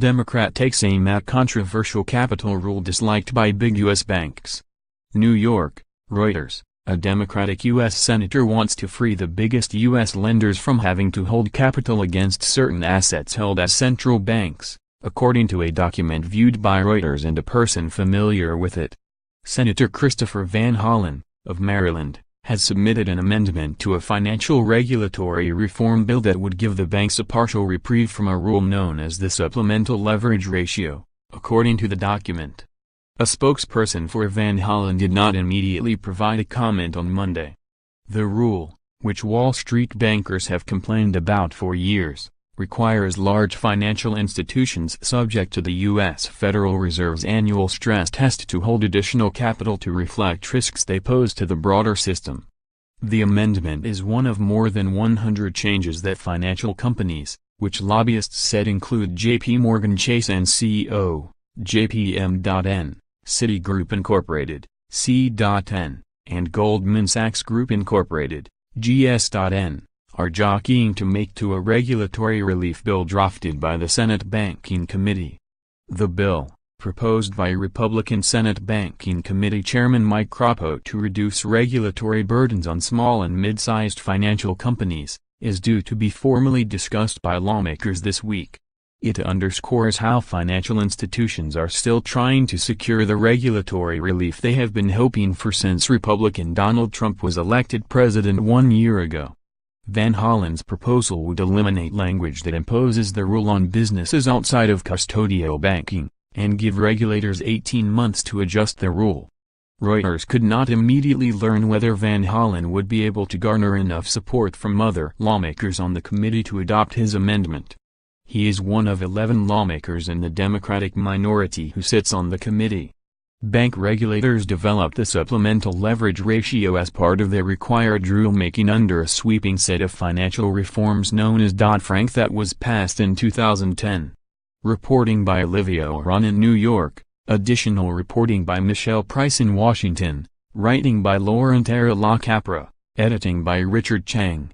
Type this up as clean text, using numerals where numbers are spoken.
Democrat takes aim at controversial capital rule disliked by big U.S. banks. New York, Reuters. A Democratic U.S. senator wants to free the biggest U.S. lenders from having to hold capital against certain assets held at central banks, according to a document viewed by Reuters and a person familiar with it. Senator Christopher Van Hollen, of Maryland, has submitted an amendment to a financial regulatory reform bill that would give the banks a partial reprieve from a rule known as the supplemental leverage ratio, according to the document. A spokesperson for Van Hollen did not immediately provide a comment on Monday. The rule, which Wall Street bankers have complained about for years, requires large financial institutions subject to the U.S. Federal Reserve's annual stress test to hold additional capital to reflect risks they pose to the broader system. The amendment is one of more than 100 changes that financial companies, which lobbyists said include J.P. Morgan Chase and Co., JPM.N., Citigroup Incorporated, C.N., and Goldman Sachs Group Incorporated, GS.N., are jockeying to make to a regulatory relief bill drafted by the Senate Banking Committee. The bill, proposed by Republican Senate Banking Committee Chairman Mike Crapo to reduce regulatory burdens on small and mid-sized financial companies, is due to be formally discussed by lawmakers this week. It underscores how financial institutions are still trying to secure the regulatory relief they have been hoping for since Republican Donald Trump was elected president 1 year ago. Van Hollen's proposal would eliminate language that imposes the rule on businesses outside of custodial banking, and give regulators 18 months to adjust the rule. Reuters could not immediately learn whether Van Hollen would be able to garner enough support from other lawmakers on the committee to adopt his amendment. He is one of 11 lawmakers in the Democratic minority who sits on the committee. Bank regulators developed the supplemental leverage ratio as part of their required rulemaking under a sweeping set of financial reforms known as Dodd-Frank that was passed in 2010. Reporting by Olivia Oron in New York, additional reporting by Michelle Price in Washington, writing by Lauren Terra LaCapra, editing by Richard Chang.